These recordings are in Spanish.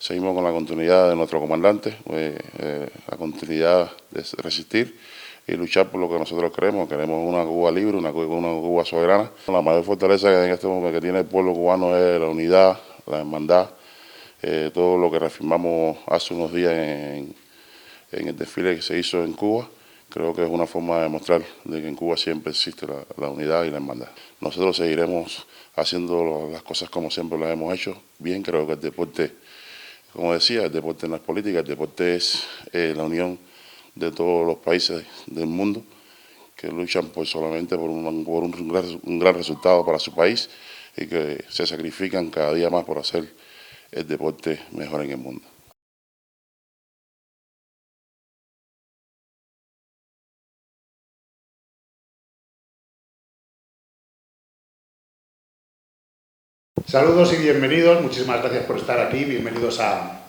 Seguimos con la continuidad de nuestro comandante, la continuidad de resistir y luchar por lo que nosotros queremos. Queremos una Cuba libre, una Cuba soberana. La mayor fortaleza que en este momento que tiene el pueblo cubano es la unidad, la hermandad, todo lo que reafirmamos hace unos días en el desfile que se hizo en Cuba. Creo que es una forma de demostrar de que en Cuba siempre existe la unidad y la hermandad. Nosotros seguiremos haciendo las cosas como siempre las hemos hecho bien. Creo que el deporte, como decía, el deporte no es política, el deporte es la unión de todos los países del mundo que luchan solamente por un gran resultado para su país y que se sacrifican cada día más por hacer el deporte mejor en el mundo. Saludos y bienvenidos, muchísimas gracias por estar aquí, bienvenidos a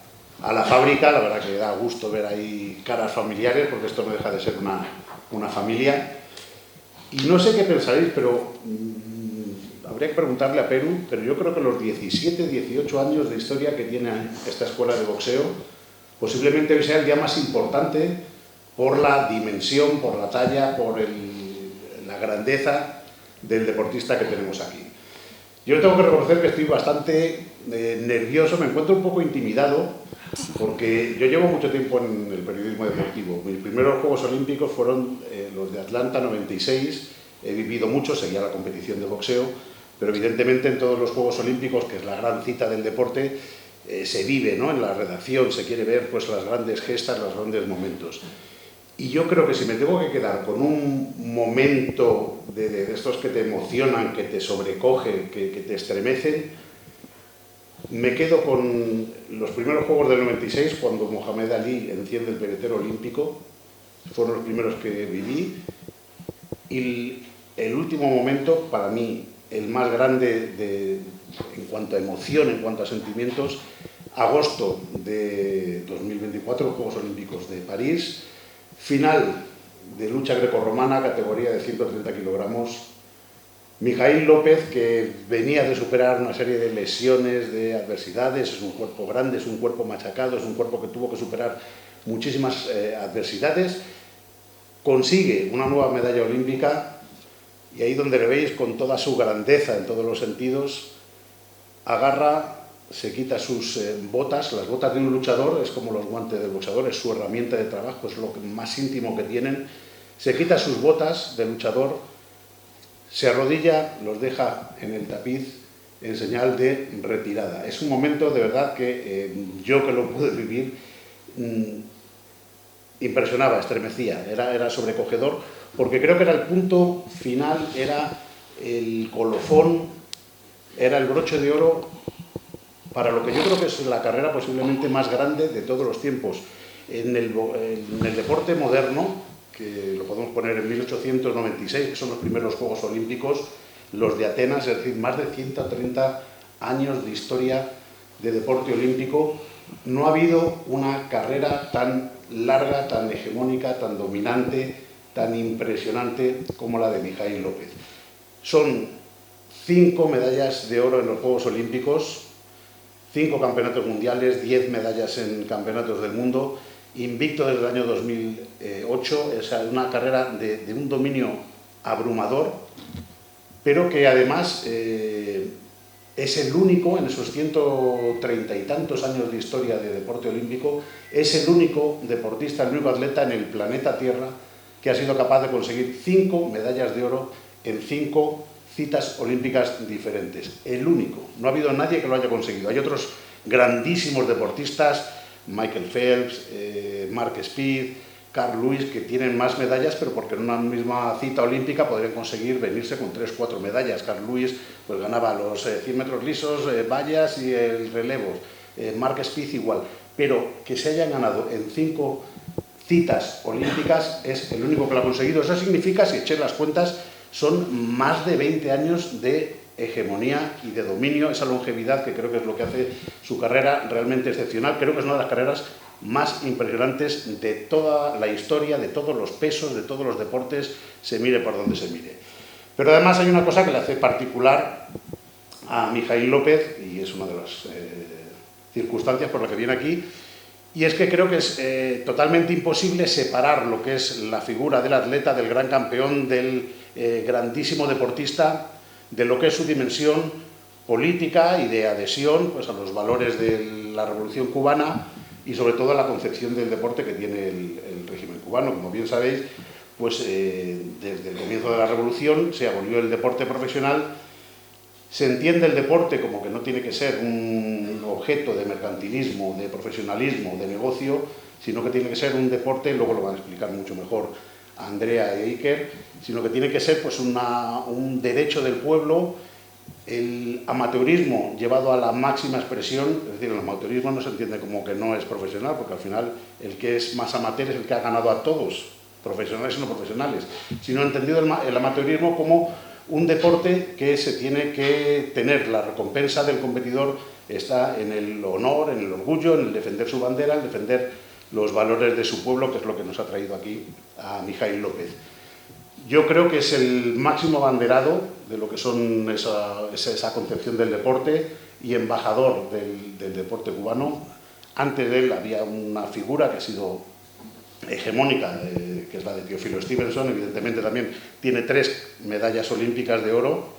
la fábrica. La verdad que da gusto ver ahí caras familiares, porque esto no deja de ser una familia. Y no sé qué pensaréis, pero habría que preguntarle a Perú, pero yo creo que los 17, 18 años de historia que tiene esta escuela de boxeo, posiblemente hoy sea el día más importante por la dimensión, por la talla, por la grandeza del deportista que tenemos aquí. Yo tengo que reconocer que estoy bastante nervioso, me encuentro un poco intimidado, porque yo llevo mucho tiempo en el periodismo deportivo. Mis primeros Juegos Olímpicos fueron los de Atlanta 96, he vivido mucho, seguía la competición de boxeo, pero evidentemente en todos los Juegos Olímpicos, que es la gran cita del deporte, se vive, ¿no? En la redacción se quiere ver pues, las grandes gestas, los grandes momentos. Y yo creo que si me tengo que quedar con un momento de estos que te emocionan, que te sobrecogen, que te estremecen, me quedo con los primeros Juegos del 96, cuando Mohamed Ali enciende el peletero olímpico. Fueron los primeros que viví. Y el último momento, para mí, el más grande en cuanto a emoción, en cuanto a sentimientos, agosto de 2024, Juegos Olímpicos de París. Final de lucha grecorromana, categoría de 130 kilogramos. Mijaíl López, que venía de superar una serie de lesiones, de adversidades, es un cuerpo grande, es un cuerpo machacado, es un cuerpo que tuvo que superar muchísimas adversidades, consigue una nueva medalla olímpica y ahí donde le veis con toda su grandeza en todos los sentidos, agarra, se quita sus botas. Las botas de un luchador es como los guantes del boxeador, es su herramienta de trabajo, es lo más íntimo que tienen. Se quita sus botas de luchador, se arrodilla, los deja en el tapiz en señal de retirada. Es un momento de verdad que yo que lo pude vivir impresionaba, estremecía, era sobrecogedor, porque creo que era el punto final, era el colofón, era el broche de oro para lo que yo creo que es la carrera posiblemente más grande de todos los tiempos. En el deporte moderno, que lo podemos poner en 1896, que son los primeros Juegos Olímpicos, los de Atenas, es decir, más de 130 años de historia de deporte olímpico, no ha habido una carrera tan larga, tan hegemónica, tan dominante, tan impresionante como la de Mijaíl López. Son 5 medallas de oro en los Juegos Olímpicos, 5 campeonatos mundiales, 10 medallas en campeonatos del mundo, invicto desde el año 2008, es una carrera de un dominio abrumador, pero que además es el único, en esos 130 y tantos años de historia de deporte olímpico, es el único deportista, el único atleta en el planeta Tierra que ha sido capaz de conseguir 5 medallas de oro en 5 citas olímpicas diferentes. El único. No ha habido nadie que lo haya conseguido. Hay otros grandísimos deportistas, Michael Phelps, Mark Speed, Carl Lewis, que tienen más medallas, pero porque en una misma cita olímpica podrían conseguir venirse con 3 o 4 medallas. Carl Lewis pues, ganaba los 100 metros lisos, vallas y el relevo. Mark Speed igual. Pero que se hayan ganado en 5 citas olímpicas es el único que lo ha conseguido. Eso significa, si eché las cuentas, son más de 20 años de hegemonía y de dominio, esa longevidad que creo que es lo que hace su carrera realmente excepcional. Creo que es una de las carreras más impresionantes de toda la historia, de todos los pesos, de todos los deportes, se mire por donde se mire. Pero además hay una cosa que le hace particular a Mijaíl López, y es una de las circunstancias por las que viene aquí. Y es que creo que es totalmente imposible separar lo que es la figura del atleta, del gran campeón, del grandísimo deportista, de lo que es su dimensión política y de adhesión pues, a los valores de la Revolución Cubana y sobre todo a la concepción del deporte que tiene el régimen cubano. Como bien sabéis, pues desde el comienzo de la Revolución se abolió el deporte profesional. Se entiende el deporte como que no tiene que ser un objeto de mercantilismo, de profesionalismo, de negocio, sino que tiene que ser un deporte, luego lo van a explicar mucho mejor Andrea e Iker, sino que tiene que ser pues, un derecho del pueblo, el amateurismo llevado a la máxima expresión. Es decir, el amateurismo no se entiende como que no es profesional, porque al final el que es más amateur es el que ha ganado a todos, profesionales y no profesionales, sino entendido el amateurismo como un deporte que se tiene que tener, la recompensa del competidor está en el honor, en el orgullo, en el defender su bandera, en defender los valores de su pueblo, que es lo que nos ha traído aquí a Mijaíl López. Yo creo que es el máximo abanderado de lo que son esa concepción del deporte y embajador del deporte cubano. Antes de él había una figura que ha sido hegemónica, que es la de Teófilo Stevenson. Evidentemente también tiene 3 medallas olímpicas de oro,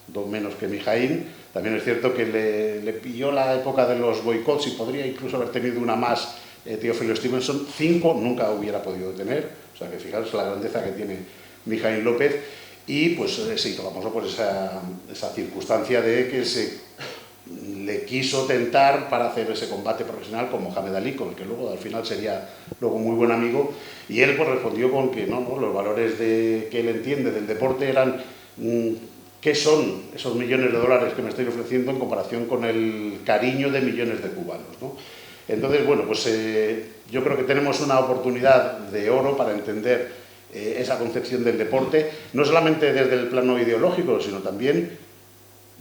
2 menos que Mijaíl. También es cierto que le pilló la época de los boicots y podría incluso haber tenido una más Teófilo Stevenson. 5 nunca hubiera podido tener, o sea que fijaros la grandeza que tiene Mijaíl López. Y pues se hizo famoso por esa circunstancia de que se le quiso tentar para hacer ese combate profesional con Mohamed Ali, con el que luego al final sería luego muy buen amigo, y él pues respondió con que no, los valores que él entiende del deporte eran ¿qué son esos millones de dólares que me estoy ofreciendo en comparación con el cariño de millones de cubanos, ¿no? Entonces, bueno, pues yo creo que tenemos una oportunidad de oro para entender esa concepción del deporte, no solamente desde el plano ideológico, sino también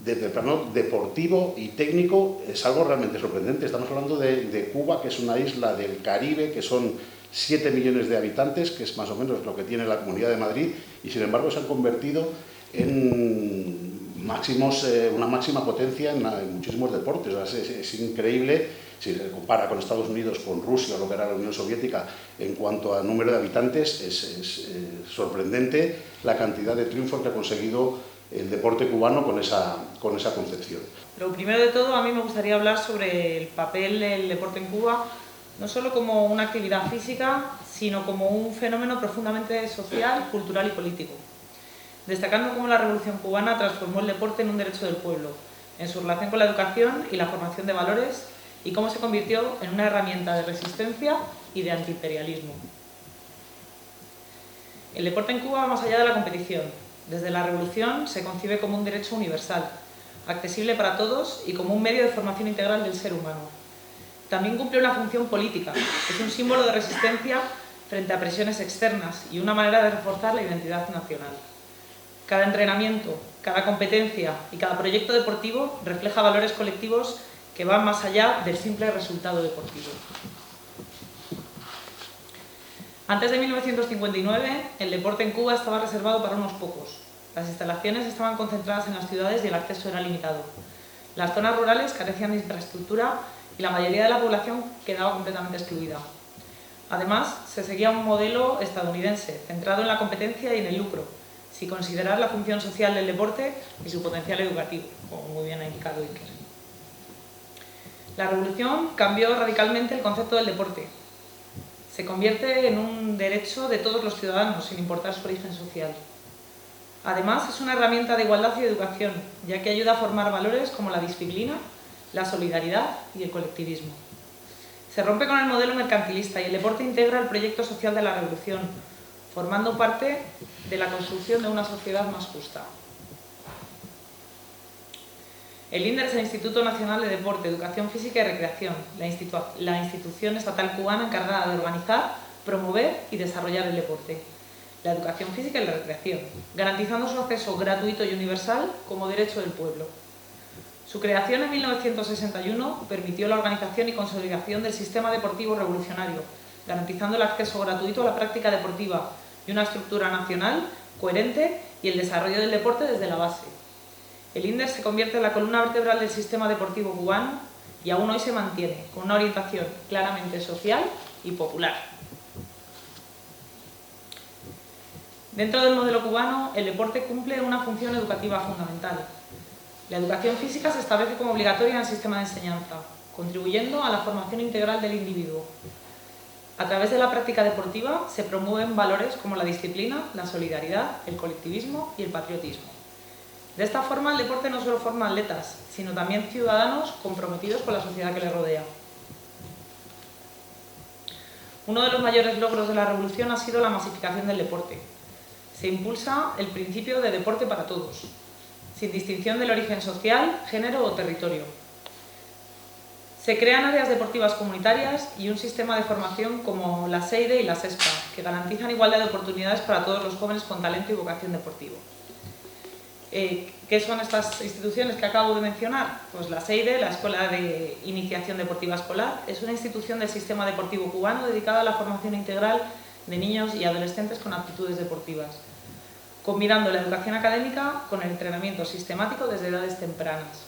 desde el plano deportivo y técnico. Es algo realmente sorprendente. Estamos hablando de Cuba, que es una isla del Caribe, que son 7 millones de habitantes, que es más o menos lo que tiene la Comunidad de Madrid, y sin embargo se han convertido en una máxima potencia en muchísimos deportes. O sea, es increíble, si se compara con Estados Unidos, con Rusia, lo que era la Unión Soviética, en cuanto a número de habitantes, es sorprendente la cantidad de triunfos que ha conseguido el deporte cubano con esa concepción. Lo primero de todo, a mí me gustaría hablar sobre el papel del deporte en Cuba, no solo como una actividad física, sino como un fenómeno profundamente social, cultural y político. Destacando cómo la Revolución Cubana transformó el deporte en un derecho del pueblo, en su relación con la educación y la formación de valores, y cómo se convirtió en una herramienta de resistencia y de antiimperialismo. El deporte en Cuba va más allá de la competición. Desde la Revolución se concibe como un derecho universal, accesible para todos y como un medio de formación integral del ser humano. También cumple una función política, es un símbolo de resistencia frente a presiones externas y una manera de reforzar la identidad nacional. Cada entrenamiento, cada competencia y cada proyecto deportivo refleja valores colectivos que van más allá del simple resultado deportivo. Antes de 1959, el deporte en Cuba estaba reservado para unos pocos. Las instalaciones estaban concentradas en las ciudades y el acceso era limitado. Las zonas rurales carecían de infraestructura y la mayoría de la población quedaba completamente excluida. Además, se seguía un modelo estadounidense, centrado en la competencia y en el lucro, sin considerar la función social del deporte y su potencial educativo, como muy bien ha indicado Iker. La revolución cambió radicalmente el concepto del deporte. Se convierte en un derecho de todos los ciudadanos, sin importar su origen social. Además, es una herramienta de igualdad y educación, ya que ayuda a formar valores como la disciplina, la solidaridad y el colectivismo. Se rompe con el modelo mercantilista y el deporte integra el proyecto social de la revolución, formando parte de la construcción de una sociedad más justa. El INDER es el Instituto Nacional de Deporte, Educación Física y Recreación, la institución estatal cubana encargada de organizar, promover y desarrollar el deporte, la educación física y la recreación, garantizando su acceso gratuito y universal como derecho del pueblo. Su creación en 1961 permitió la organización y consolidación del sistema deportivo revolucionario, garantizando el acceso gratuito a la práctica deportiva y una estructura nacional coherente y el desarrollo del deporte desde la base. El INDER se convierte en la columna vertebral del sistema deportivo cubano y aún hoy se mantiene, con una orientación claramente social y popular. Dentro del modelo cubano, el deporte cumple una función educativa fundamental. La educación física se establece como obligatoria en el sistema de enseñanza, contribuyendo a la formación integral del individuo. A través de la práctica deportiva se promueven valores como la disciplina, la solidaridad, el colectivismo y el patriotismo. De esta forma, el deporte no solo forma atletas, sino también ciudadanos comprometidos con la sociedad que les rodea. Uno de los mayores logros de la revolución ha sido la masificación del deporte. Se impulsa el principio de deporte para todos, sin distinción del origen social, género o territorio. Se crean áreas deportivas comunitarias y un sistema de formación como la SEIDE y la SESPA, que garantizan igualdad de oportunidades para todos los jóvenes con talento y vocación deportiva. ¿Qué son estas instituciones que acabo de mencionar? Pues la SEIDE, la Escuela de Iniciación Deportiva Escolar, es una institución del sistema deportivo cubano dedicada a la formación integral de niños y adolescentes con aptitudes deportivas, combinando la educación académica con el entrenamiento sistemático desde edades tempranas.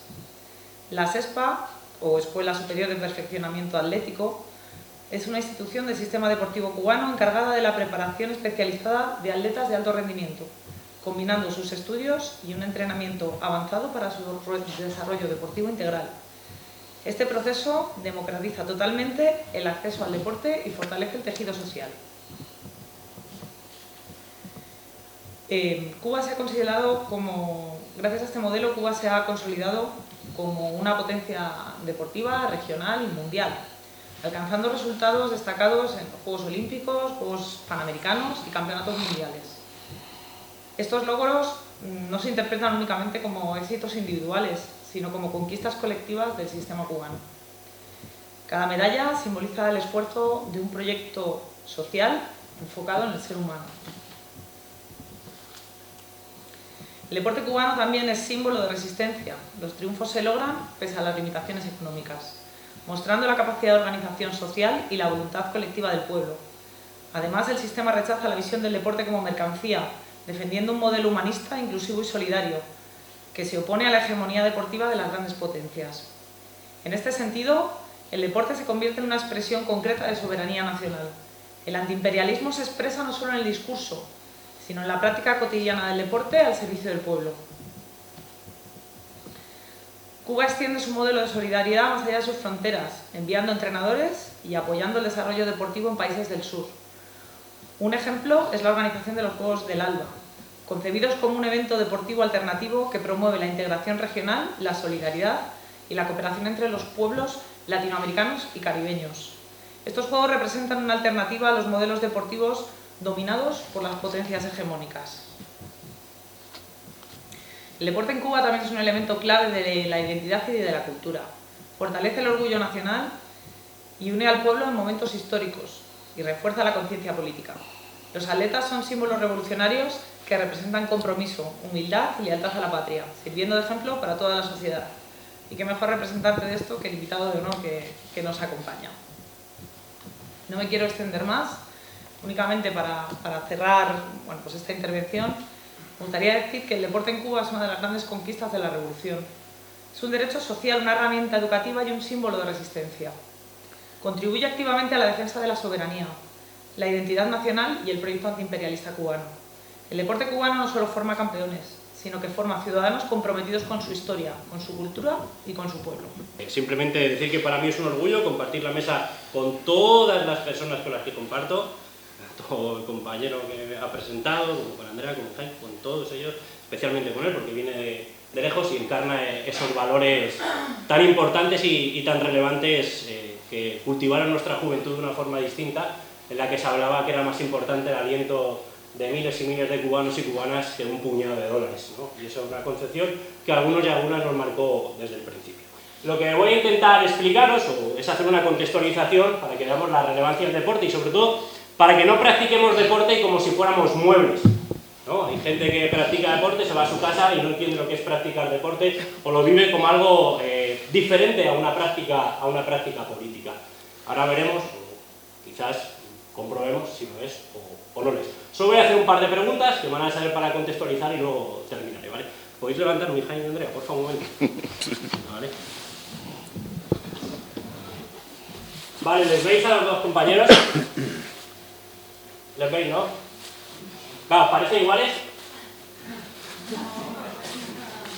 La SESPA, o Escuela Superior de Perfeccionamiento Atlético, es una institución del sistema deportivo cubano encargada de la preparación especializada de atletas de alto rendimiento, combinando sus estudios y un entrenamiento avanzado para su desarrollo deportivo integral. Este proceso democratiza totalmente el acceso al deporte y fortalece el tejido social. Cuba se ha considerado como, gracias a este modelo, Cuba se ha consolidado como una potencia deportiva regional y mundial, alcanzando resultados destacados en los Juegos Olímpicos, Juegos Panamericanos y Campeonatos Mundiales. Estos logros no se interpretan únicamente como éxitos individuales, sino como conquistas colectivas del sistema cubano. Cada medalla simboliza el esfuerzo de un proyecto social enfocado en el ser humano. El deporte cubano también es símbolo de resistencia. Los triunfos se logran pese a las limitaciones económicas, mostrando la capacidad de organización social y la voluntad colectiva del pueblo. Además, el sistema rechaza la visión del deporte como mercancía, defendiendo un modelo humanista, inclusivo y solidario, que se opone a la hegemonía deportiva de las grandes potencias. En este sentido, el deporte se convierte en una expresión concreta de soberanía nacional. El antiimperialismo se expresa no solo en el discurso, sino en la práctica cotidiana del deporte al servicio del pueblo. Cuba extiende su modelo de solidaridad más allá de sus fronteras, enviando entrenadores y apoyando el desarrollo deportivo en países del sur. Un ejemplo es la organización de los Juegos del Alba, concebidos como un evento deportivo alternativo que promueve la integración regional, la solidaridad y la cooperación entre los pueblos latinoamericanos y caribeños. Estos Juegos representan una alternativa a los modelos deportivos dominados por las potencias hegemónicas. El deporte en Cuba también es un elemento clave de la identidad y de la cultura. Fortalece el orgullo nacional y une al pueblo en momentos históricos y refuerza la conciencia política. Los atletas son símbolos revolucionarios que representan compromiso, humildad y lealtad a la patria, sirviendo de ejemplo para toda la sociedad. Y qué mejor representante de esto que el invitado de honor que nos acompaña. No me quiero extender más, únicamente para cerrar pues esta intervención, me gustaría decir que el deporte en Cuba es una de las grandes conquistas de la revolución. Es un derecho social, una herramienta educativa y un símbolo de resistencia. Contribuye activamente a la defensa de la soberanía, la identidad nacional y el proyecto antiimperialista cubano. El deporte cubano no solo forma campeones, sino que forma ciudadanos comprometidos con su historia, con su cultura y con su pueblo. Simplemente decir que para mí es un orgullo compartir la mesa con todas las personas con las que comparto, todo el compañero que me ha presentado, como con Andrea, con Jaime, con todos ellos, especialmente con él porque viene de lejos y encarna esos valores tan importantes y tan relevantes que cultivaron nuestra juventud de una forma distinta, en la que se hablaba que era más importante el aliento de miles y miles de cubanos y cubanas que un puñado de dólares, ¿no? Y eso es una concepción que a algunos y algunas nos marcó desde el principio. Lo que voy a intentar explicaros es hacer una contextualización para que veamos la relevancia del deporte y sobre todo para que no practiquemos deporte como si fuéramos muebles, ¿no? Hay gente que practica deporte, se va a su casa y no entiende lo que es practicar deporte o lo vive como algo diferente a una práctica política. Ahora veremos, o quizás comprobemos si lo es o no lo es. Solo voy a hacer un par de preguntas que van a servir para contextualizar y luego terminaré, ¿vale? ¿Podéis levantar mi Jaime y Andrea, por favor, un momento? ¿Vale? Vale, ¿les veis a los dos compañeros? ¿Les veis, no? Claro, ¿os parecen iguales?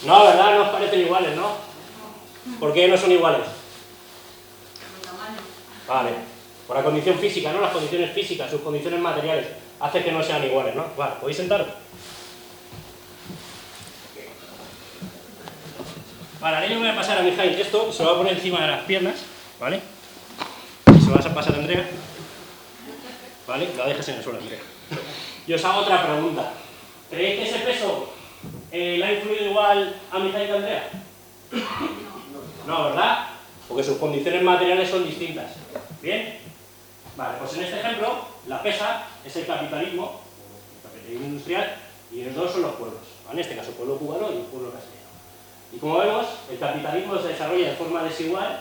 No, ¿verdad? No os parecen iguales, ¿no? ¿Por qué no son iguales? Vale, por la condición física, ¿no? Las condiciones físicas, sus condiciones materiales, hace que no sean iguales, ¿no? Vale, ¿podéis sentaros? Vale, ahora yo voy a pasar a Mijail esto, se lo voy a poner encima de las piernas, ¿vale? Y se lo vas a pasar a Andrea, ¿vale? Lo dejas en el suelo, Andrea. Y os hago otra pregunta. ¿Creéis que ese peso le ha influido igual a Mijail que a Andrea? No, ¿verdad? Porque sus condiciones materiales son distintas. ¿Bien? Vale, pues en este ejemplo, la pesa es el capitalismo industrial, y los dos son los pueblos. En este caso, el pueblo cubano y el pueblo castellano. Y como vemos, el capitalismo se desarrolla de forma desigual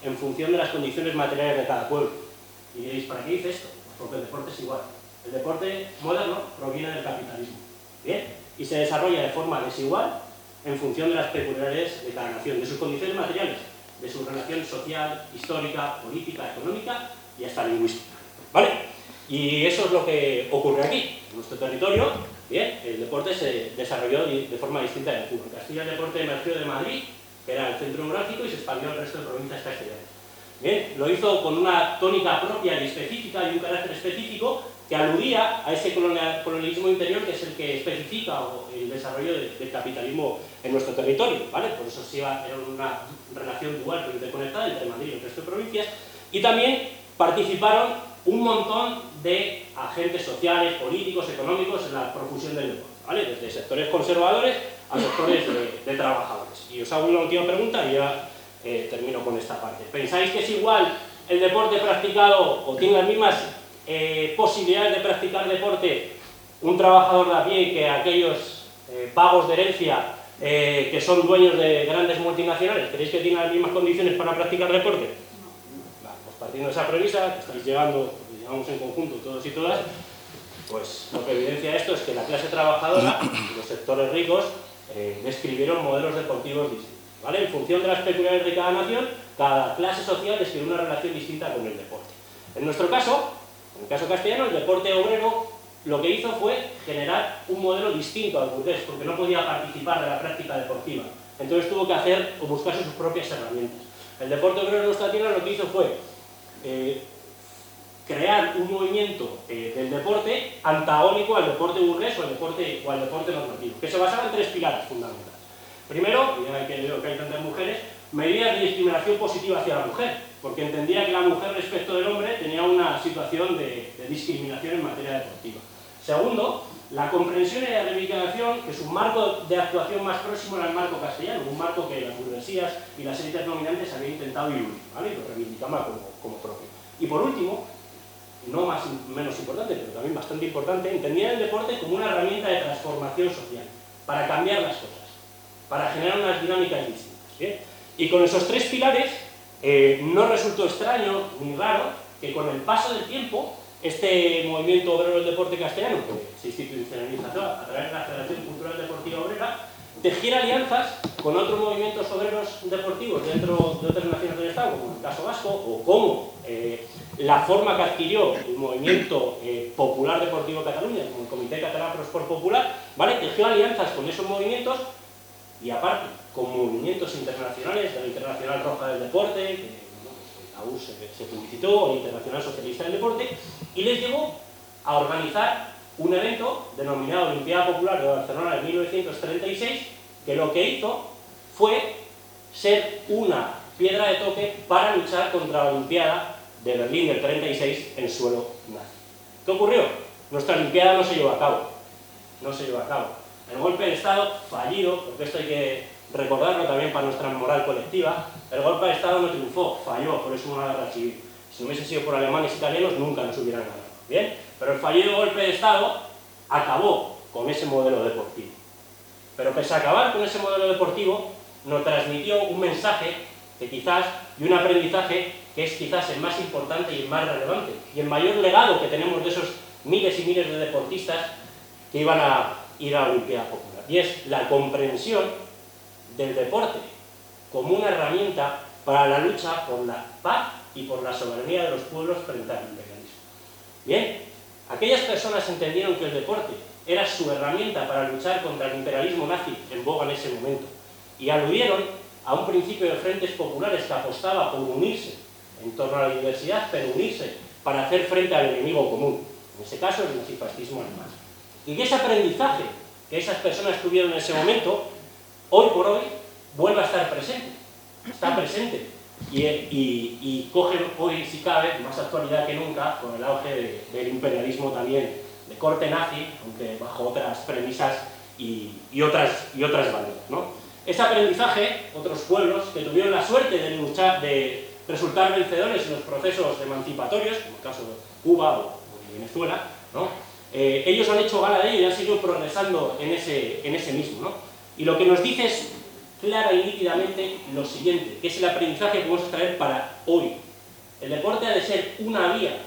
en función de las condiciones materiales de cada pueblo. Y diréis, ¿para qué dice esto? Pues porque el deporte es igual. El deporte moderno proviene del capitalismo. ¿Bien? Y se desarrolla de forma desigual en función de las peculiaridades de cada nación, de sus condiciones materiales, de su relación social, histórica, política, económica y hasta lingüística. ¿Vale? Y eso es lo que ocurre aquí. En nuestro territorio, bien, el deporte se desarrolló de forma distinta en Cuba. En Castilla el deporte emergió de Madrid, que era el centro neurálgico, y se expandió al resto de provincias castellanas. Bien, lo hizo con una tónica propia y específica y un carácter específico que aludía a ese colonialismo interior que es el que especifica el desarrollo del capitalismo en nuestro territorio, ¿vale? Por eso se iba a tener una relación dual pero interconectada entre Madrid y el resto de provincias, y también participaron un montón de agentes sociales, políticos, económicos en la profusión del deporte, ¿vale? Desde sectores conservadores a sectores de trabajadores. Y os hago una última pregunta y ya termino con esta parte. ¿Pensáis que es igual el deporte practicado o tiene las mismas posibilidades de practicar deporte un trabajador de a pie que aquellos pagos de herencia que son dueños de grandes multinacionales? ¿Creéis que tienen las mismas condiciones para practicar deporte? Vale, pues partiendo de esa premisa, que estáis llevando, porque llevamos en conjunto todos y todas, pues lo que evidencia esto es que la clase trabajadora y los sectores ricos describieron modelos deportivos distintos, ¿vale? En función de las peculiaridades de cada nación, cada clase social describe una relación distinta con el deporte. En nuestro caso, en el caso castellano, el deporte obrero lo que hizo fue generar un modelo distinto al burgués, porque no podía participar de la práctica deportiva. Entonces tuvo que hacer o buscarse sus propias herramientas. El deporte obrero en nuestra tierra lo que hizo fue crear un movimiento del deporte antagónico al deporte burgués o al deporte normativo, que se basaba en tres pilares fundamentales. Primero, y ya que veo que hay tantas mujeres, medidas de discriminación positiva hacia la mujer, porque entendía que la mujer respecto del hombre tenía una situación de discriminación en materia deportiva. Segundo, la comprensión y la reivindicación que su marco de actuación más próximo era el marco castellano, un marco que las burguesías y las élites dominantes habían intentado diluir, ¿vale? Y lo reivindicaba como propio. Y por último, no menos importante, pero también bastante importante, entendía el deporte como una herramienta de transformación social, para cambiar las cosas, para generar unas dinámicas distintas, ¿bien? Y con esos tres pilares no resultó extraño ni raro que con el paso del tiempo este movimiento obrero del deporte castellano, que se institucionalizó a través de la Federación Cultural Deportiva Obrera, tejiera alianzas con otros movimientos obreros deportivos dentro de otras naciones del Estado, como el caso vasco, o como la forma que adquirió el movimiento popular deportivo Cataluña, como el Comité Catalán Pro Esport Popular, ¿vale? Tejió alianzas con esos movimientos y aparte con movimientos internacionales, de la Internacional Roja del Deporte, que la U se publicitó, o la Internacional Socialista del Deporte, y les llevó a organizar un evento denominado Olimpiada Popular de Barcelona en 1936, que lo que hizo fue ser una piedra de toque para luchar contra la Olimpiada de Berlín del 36 en suelo nazi. ¿Qué ocurrió? Nuestra Olimpiada no se llevó a cabo. No se llevó a cabo. El golpe de Estado fallido, porque esto hay que recordarlo también para nuestra moral colectiva, el golpe de Estado no triunfó, falló, por eso una guerra civil. Si no hubiese sido por alemanes e italianos, nunca nos hubieran ganado. ¿Bien? Pero el fallido golpe de Estado acabó con ese modelo deportivo. Pero pese a acabar con ese modelo deportivo, nos transmitió un mensaje que quizás, y un aprendizaje que es quizás el más importante y el más relevante, y el mayor legado que tenemos de esos miles y miles de deportistas que iban a ir a la Olimpiada Popular. Y es la comprensión del deporte como una herramienta para la lucha por la paz y por la soberanía de los pueblos frente al imperialismo. Bien, aquellas personas entendieron que el deporte era su herramienta para luchar contra el imperialismo nazi en boga en ese momento y aludieron a un principio de frentes populares que apostaba por unirse en torno a la diversidad, pero unirse para hacer frente al enemigo común, en ese caso el nazifascismo alemán. Y que ese aprendizaje que esas personas tuvieron en ese momento, hoy por hoy, vuelve a estar presente, está presente y coge hoy, si cabe, más actualidad que nunca con el auge del imperialismo también de corte nazi, aunque bajo otras premisas y otras banderas, ¿no? Ese aprendizaje, otros pueblos que tuvieron la suerte de luchar, de resultar vencedores en los procesos emancipatorios, como el caso de Cuba o de Venezuela, ¿no? Ellos han hecho gala de ello y han seguido progresando en ese mismo, ¿no? Y lo que nos dice es clara y nítidamente lo siguiente, que es el aprendizaje que vamos a traer para hoy. El deporte ha de ser una vía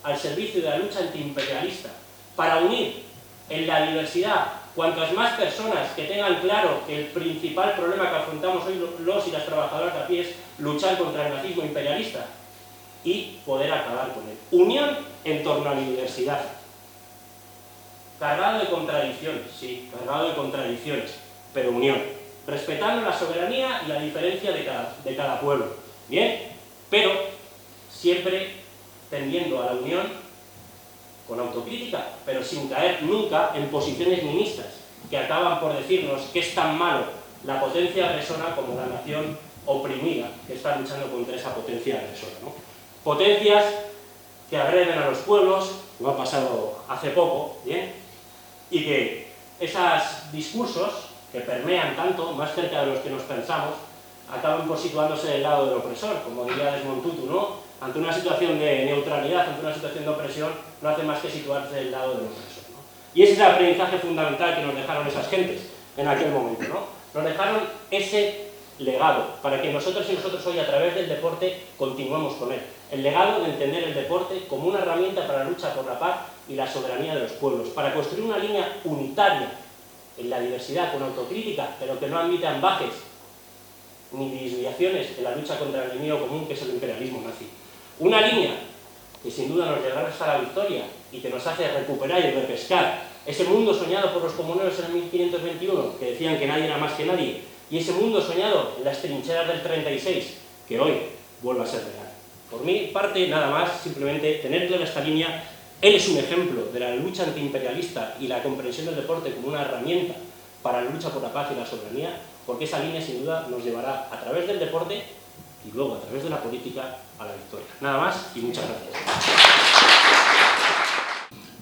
al servicio de la lucha antiimperialista, para unir en la diversidad cuantas más personas que tengan claro que el principal problema que afrontamos hoy los y las trabajadoras de a pie es luchar contra el nazismo imperialista y poder acabar con él. Unión en torno a la diversidad. Cargado de contradicciones, sí, cargado de contradicciones, pero unión. Respetando la soberanía y la diferencia de cada pueblo. Bien, pero siempre tendiendo a la unión con autocrítica, pero sin caer nunca en posiciones ministas que acaban por decirnos que es tan malo la potencia agresora como la nación oprimida que está luchando contra esa potencia agresora, ¿no? Potencias que agreden a los pueblos, lo ha pasado hace poco, ¿bien? Y que esos discursos que permean tanto, más cerca de los que nos pensamos, acaban por situándose del lado del opresor, como diría Desmond Tutu, ¿no? Ante una situación de neutralidad, ante una situación de opresión, no hace más que situarse del lado del opresor, ¿no? Y ese es el aprendizaje fundamental que nos dejaron esas gentes en aquel momento, ¿no? Nos dejaron ese legado para que nosotros y nosotros hoy a través del deporte continuemos con él. El legado de entender el deporte como una herramienta para la lucha por la paz y la soberanía de los pueblos, para construir una línea unitaria en la diversidad con autocrítica, pero que no admita ambajes ni desviaciones en la lucha contra el enemigo común que es el imperialismo nazi. Una línea que sin duda nos llevará hasta la victoria y que nos hace recuperar y repescar ese mundo soñado por los comuneros en el 1521, que decían que nadie era más que nadie, y ese mundo soñado en las trincheras del 36, que hoy vuelve a ser real. Por mi parte, nada más, simplemente tener clara esta línea. Él es un ejemplo de la lucha antiimperialista y la comprensión del deporte como una herramienta para la lucha por la paz y la soberanía, porque esa línea sin duda nos llevará a través del deporte y luego a través de la política a la victoria. Nada más y muchas gracias.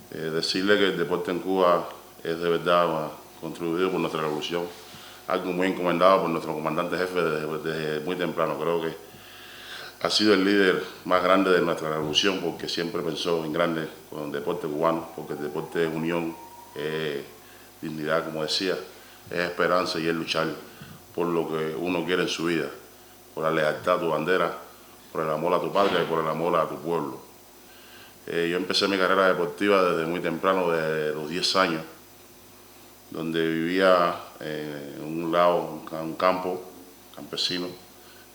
Decirle que el deporte en Cuba es de verdad contribuido por nuestra revolución, algo muy encomendado por nuestro comandante jefe desde muy temprano. Creo que ha sido el líder más grande de nuestra revolución porque siempre pensó en grande con el deporte cubano, porque el deporte es unión, es dignidad, como decía, es esperanza y es luchar por lo que uno quiere en su vida, por la lealtad a tu bandera, por el amor a tu patria y por el amor a tu pueblo. Yo empecé mi carrera deportiva desde muy temprano, desde los 10 años, donde vivía en un lado, un campo campesino,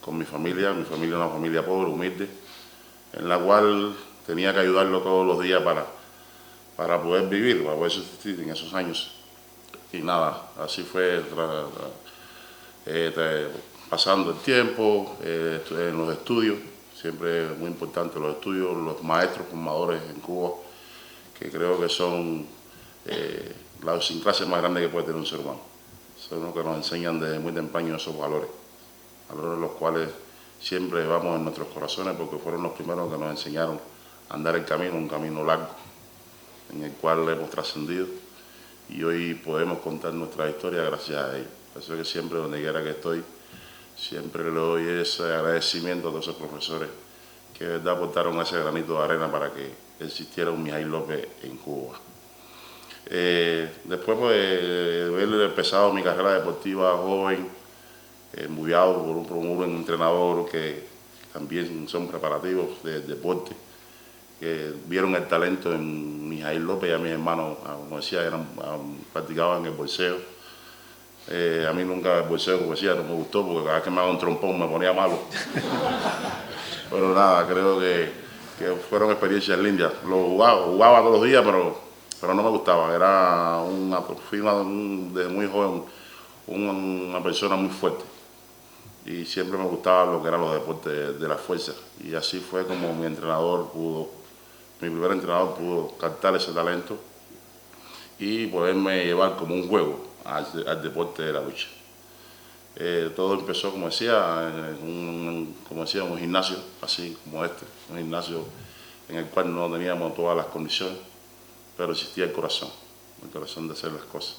con mi familia una familia pobre, humilde, en la cual tenía que ayudarlo todos los días para poder vivir, para poder subsistir en esos años. Y nada, así fue pasando el tiempo, en los estudios, siempre muy importante los estudios, los maestros formadores en Cuba, que creo que son la idiosincrasia más grande que puede tener un ser humano. Son los que nos enseñan desde muy temprano esos valores los cuales siempre llevamos en nuestros corazones porque fueron los primeros que nos enseñaron a andar el camino, un camino largo, en el cual hemos trascendido y hoy podemos contar nuestra historia gracias a ellos. Por eso es que siempre, donde quiera que estoy, siempre le doy ese agradecimiento a todos esos profesores que de verdad aportaron ese granito de arena para que existiera un Mijaíl López en Cuba. Después de haber empezado mi carrera deportiva joven, embullado por un entrenador que también son preparativos del deporte, que vieron el talento en Mijaíl López y a mis hermanos, como decía, practicaban el boxeo. A mí nunca el boxeo, como decía, no me gustó porque cada vez que me daba un trompón me ponía malo. Pero nada, creo que fueron experiencias lindas. Lo jugaba todos los días, pero no me gustaba. Fui desde muy joven una persona muy fuerte. Y siempre me gustaba lo que eran los deportes de la fuerza. Y así fue como mi primer entrenador pudo captar ese talento y poderme llevar como un juego al deporte de la lucha. Todo empezó, como decía, en un gimnasio así como este, un gimnasio en el cual no teníamos todas las condiciones, pero existía el corazón de hacer las cosas.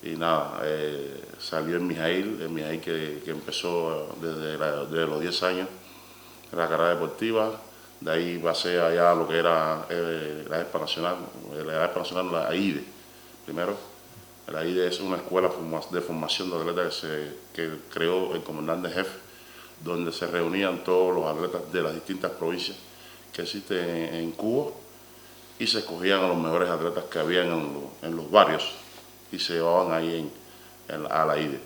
Y nada, salió en Mijaíl que empezó desde los 10 años, la carrera deportiva. De ahí pasé allá a lo que era la ESPA Nacional, la AIDE, primero. La AIDE es una escuela de formación de atletas que creó el comandante jefe, donde se reunían todos los atletas de las distintas provincias que existen en Cuba y se escogían a los mejores atletas que habían en los barrios y se llevaban ahí a la AIDE.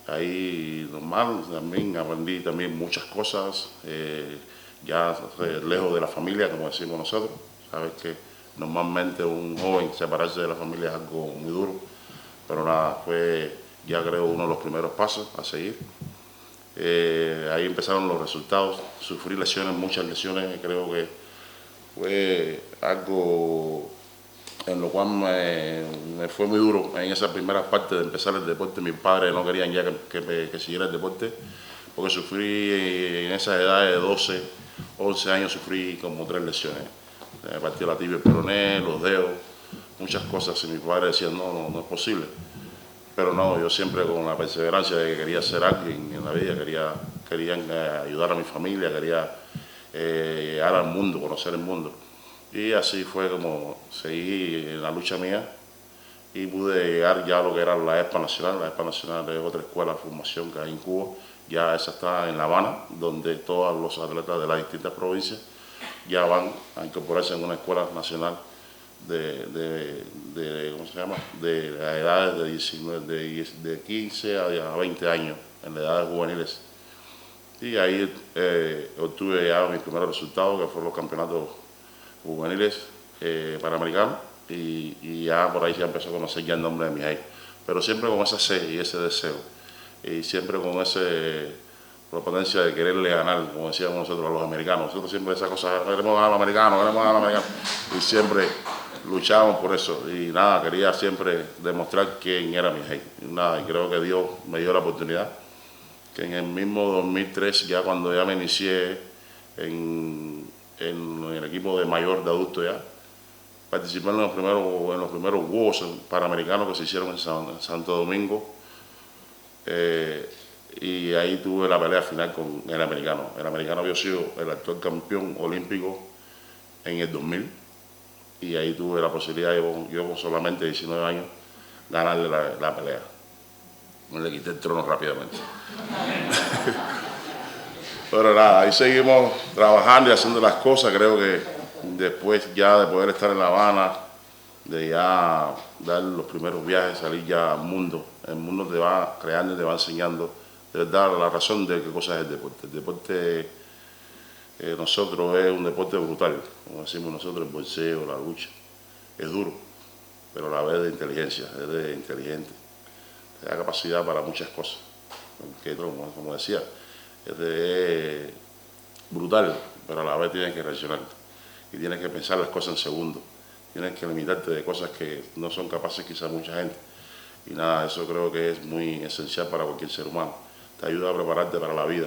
Ahí normal, también aprendí también muchas cosas, ya lejos de la familia, como decimos nosotros. Sabes que normalmente un joven separarse de la familia es algo muy duro, pero nada, fue ya creo uno de los primeros pasos a seguir. Ahí empezaron los resultados, sufrí lesiones, muchas lesiones, creo que fue algo en lo cual me fue muy duro en esa primera parte de empezar el deporte. Mis padres no querían ya que siguiera el deporte, porque sufrí en esa edad de 12, 11 años, sufrí como 3 lesiones. Me partió la tibia, el peroné, los dedos, muchas cosas, y mis padres decían no es posible. Pero no, yo siempre con la perseverancia de que quería ser alguien en la vida, quería ayudar a mi familia, quería llegar al mundo, conocer el mundo. Y así fue como seguí en la lucha mía y pude llegar ya a lo que era la ESPA Nacional. La ESPA Nacional es otra escuela de formación que hay en Cuba. Ya esa está en La Habana, donde todos los atletas de las distintas provincias ya van a incorporarse en una escuela nacional ¿cómo se llama? De edades de 15 a 20 años, en las edades juveniles. Y ahí obtuve ya mis primeros resultados, que fueron los campeonatos juveniles panamericanos, y ya por ahí ya empezó a conocer ya el nombre de Mijaíl. Pero siempre con esa sed y ese deseo, y siempre con esa potencia de quererle ganar, como decíamos nosotros a los americanos. Nosotros siempre esa cosa, queremos ganar a los americanos, y siempre luchábamos por eso. Y nada, quería siempre demostrar quién era Mijaíl. Y creo que Dios me dio la oportunidad, que en el mismo 2003, ya cuando ya me inicié en el equipo de mayor de adulto, ya participé en los primeros Juegos Panamericanos que se hicieron en Santo Domingo, y ahí tuve la pelea final con el americano. El americano había sido el actual campeón olímpico en el 2000, y ahí tuve la posibilidad, yo con solamente 19 años, ganarle la pelea. Le quité el trono rápidamente. Pero nada, ahí seguimos trabajando y haciendo las cosas. Creo que después ya de poder estar en La Habana, de ya dar los primeros viajes, salir ya al mundo, el mundo te va creando y te va enseñando de verdad la razón de qué cosa es el deporte. El deporte nosotros es un deporte brutal, como decimos nosotros, el boxeo, la lucha. Es duro, pero a la vez de inteligencia, es de inteligente. Te da capacidad para muchas cosas. Que, como decía, es brutal, pero a la vez tienes que reaccionar. Y tienes que pensar las cosas en segundos. Tienes que limitarte de cosas que no son capaces quizás mucha gente. Y nada, eso creo que es muy esencial para cualquier ser humano. Te ayuda a prepararte para la vida,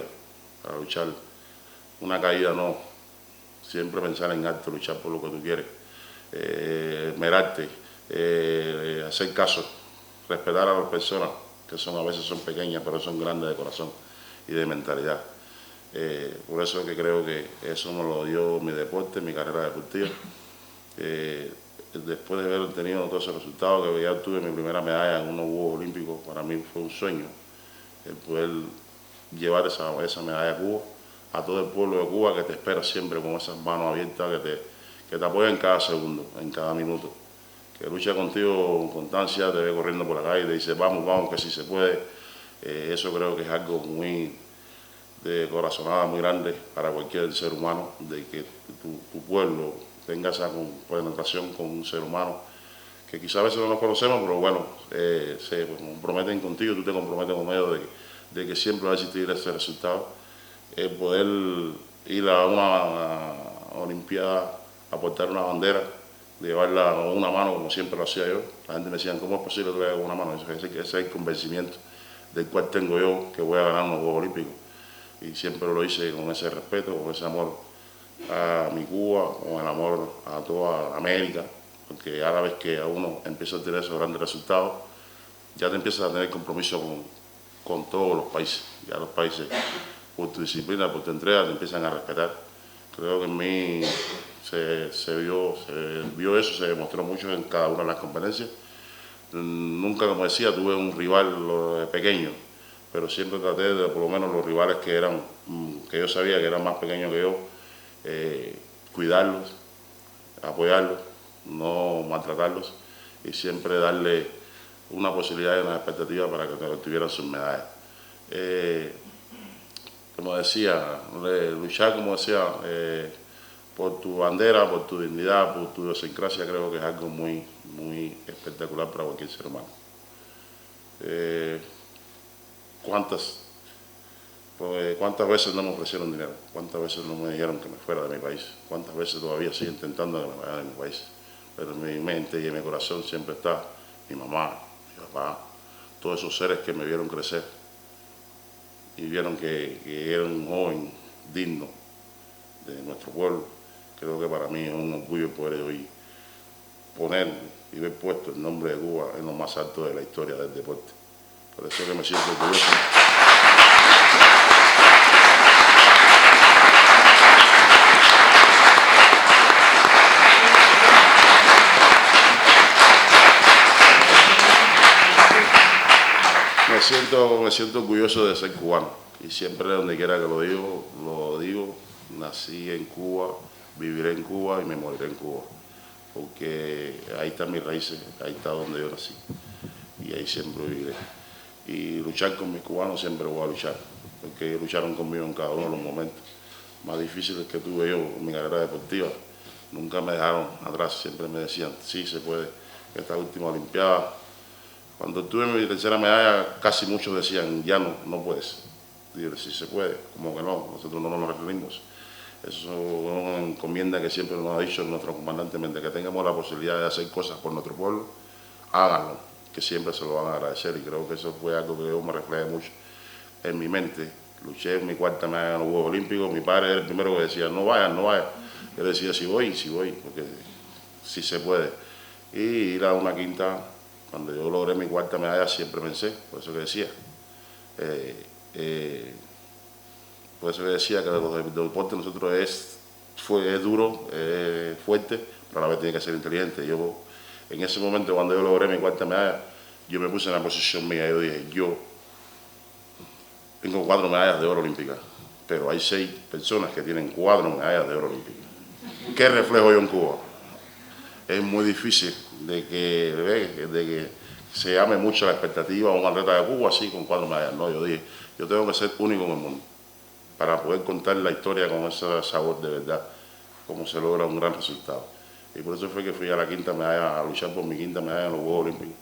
para luchar. Una caída no. Siempre pensar en alto, luchar por lo que tú quieres. Esmerarte, hacer caso, respetar a las personas que a veces son pequeñas, pero son grandes de corazón y de mentalidad. Por eso es que creo que eso me lo dio mi deporte, mi carrera deportiva. Después de haber tenido todos esos resultados, que ya obtuve mi primera medalla en unos Juegos Olímpicos, para mí fue un sueño el poder llevar esa medalla a Cuba, a todo el pueblo de Cuba que te espera siempre con esas manos abiertas, que te apoya en cada segundo, en cada minuto, que lucha contigo con constancia, te ve corriendo por la calle y te dice vamos, que sí se puede. Eso creo que es algo muy de corazonada muy grande para cualquier ser humano, de que tu pueblo tenga esa penetración con un ser humano, que quizás a veces no nos conocemos, pero bueno, se comprometen contigo, tú te comprometes con ellos de que siempre va a existir ese resultado. Poder ir a una Olimpiada, aportar una bandera, llevarla con una mano como siempre lo hacía yo. La gente me decía, ¿cómo es posible que lo haga con una mano? Ese es el convencimiento del cual tengo yo, que voy a ganar unos Juegos Olímpicos. Y siempre lo hice con ese respeto, con ese amor a mi Cuba, con el amor a toda América, porque a la vez que a uno empieza a tener esos grandes resultados, ya te empiezas a tener compromiso con todos los países. Ya los países, por tu disciplina, por tu entrega, te empiezan a respetar. Creo que en mí se vio eso, se demostró mucho en cada una de las competencias. Nunca, como decía, tuve un rival pequeño, pero siempre traté de, por lo menos los rivales que yo sabía que eran más pequeños que yo, cuidarlos, apoyarlos, no maltratarlos y siempre darle una posibilidad y una expectativa para que tuvieran sus medallas. Como decía, luchar, como decía, por tu bandera, por tu dignidad, por tu idiosincrasia, creo que es algo muy, muy espectacular para cualquier ser humano. ¿Cuántas veces no me ofrecieron dinero? ¿Cuántas veces no me dijeron que me fuera de mi país? ¿Cuántas veces todavía sigo intentando que me vaya de mi país? Pero en mi mente y en mi corazón siempre está mi mamá, mi papá, todos esos seres que me vieron crecer y vieron que era un joven digno de nuestro pueblo. Creo que para mí es un orgullo poder hoy poner y ver puesto el nombre de Cuba en lo más alto de la historia del deporte. Por eso que me siento orgulloso. Me siento orgulloso de ser cubano y siempre donde quiera que lo digo, nací en Cuba, viviré en Cuba y me moriré en Cuba, porque ahí están mis raíces, ahí está donde yo nací y ahí siempre viviré. Y luchar con mis cubanos siempre voy a luchar, porque ellos lucharon conmigo en cada uno de los momentos más difíciles que tuve yo en mi carrera deportiva. Nunca me dejaron atrás, siempre me decían, sí se puede. Esta última Olimpiada, cuando tuve mi tercera medalla, casi muchos decían, ya no puedes. Digo, sí se puede, como que no, nosotros no nos rendimos. Eso es una encomienda que siempre nos ha dicho nuestro comandante, mientras que tengamos la posibilidad de hacer cosas por nuestro pueblo, háganlo, que siempre se lo van a agradecer. Y creo que eso fue algo que yo me reflejé mucho en mi mente. Luché en mi cuarta medalla en los Juegos Olímpicos, mi padre era el primero que decía, no vayas. Yo decía, sí voy, porque sí se puede. Y ir a una quinta, cuando yo logré mi cuarta medalla siempre pensé, por eso que decía, por eso que decía que el deporte nosotros es duro, fuerte, pero a la vez tiene que ser inteligente. Yo, en ese momento, cuando yo logré mi cuarta medalla, yo me puse en la posición mía. Yo dije, yo tengo 4 medallas de oro olímpicas, pero hay 6 personas que tienen 4 medallas de oro olímpicas. ¿Qué reflejo yo en Cuba? Es muy difícil de que se llame mucho la expectativa a un atleta de Cuba así con 4 medallas. No, yo dije, yo tengo que ser único en el mundo para poder contar la historia con ese sabor de verdad, cómo se logra un gran resultado. Y por eso fue que fui a la quinta medalla, a luchar por mi quinta medalla en los Juegos Olímpicos.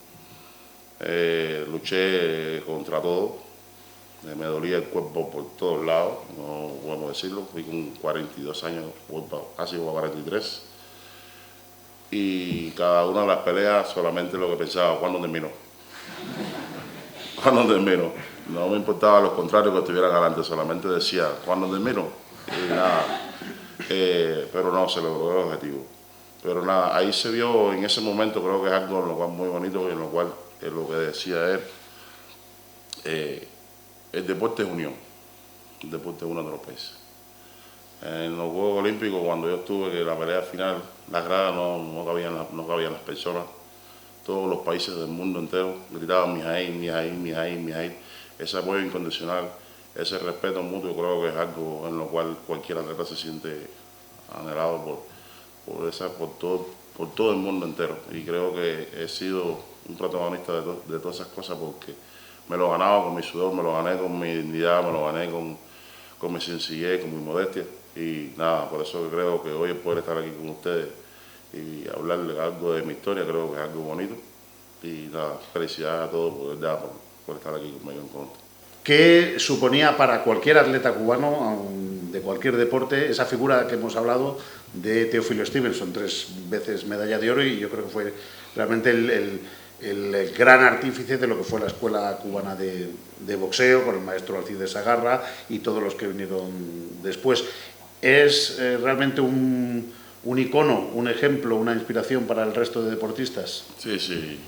Luché contra todo, me dolía el cuerpo por todos lados, no podemos decirlo. Fui con 42 años, casi 43. Y cada una de las peleas solamente lo que pensaba, ¿cuándo terminó? ¿Cuándo terminó? No me importaba los contrarios que estuvieran adelante, solamente decía, ¿cuándo terminó? Y nada, pero no, se logró el objetivo. Pero nada, ahí se vio en ese momento, creo que es algo en lo cual muy bonito, y en lo cual es lo que decía él, el deporte es unión, el deporte es uno de los países. En los Juegos Olímpicos, cuando yo estuve, que la pelea final, las gradas no cabían las personas, todos los países del mundo entero gritaban Mijaíl, Mijaíl, Mijaíl, Mijaíl. Ese apoyo incondicional, ese respeto mutuo, creo que es algo en lo cual cualquier atleta se siente anhelado por todo el mundo entero. Y creo que he sido un protagonista de todas esas cosas, porque me lo ganaba con mi sudor, me lo gané con mi dignidad, me lo gané con con mi sencillez, con mi modestia. Y nada, por eso creo que hoy poder estar aquí con ustedes y hablarles algo de mi historia, creo que es algo bonito. Y nada, felicidades a todos por estar aquí conmigo en contra. ¿Qué suponía para cualquier atleta cubano de cualquier deporte esa figura que hemos hablado de Teófilo Stevenson, 3 veces medalla de oro, y yo creo que fue realmente el gran artífice de lo que fue la escuela cubana de boxeo, con el maestro Alcides Sagarra y todos los que vinieron después? ¿Es realmente un icono, un ejemplo, una inspiración para el resto de deportistas? Sí, sí.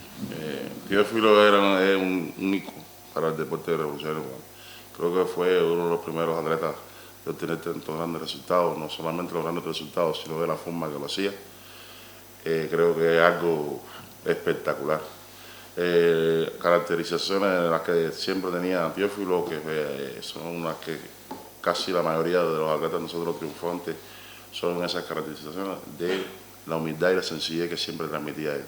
Teófilo es un ícono para el deporte revolucionario. Creo que fue uno de los primeros atletas de obtener tantos grandes resultados, no solamente los grandes resultados, sino de la forma que lo hacía. Creo que es algo espectacular. Caracterizaciones en las que siempre tenía Teófilo, que son las que casi la mayoría de los atletas nosotros triunfantes son esas caracterizaciones de la humildad y la sencillez que siempre transmitía él.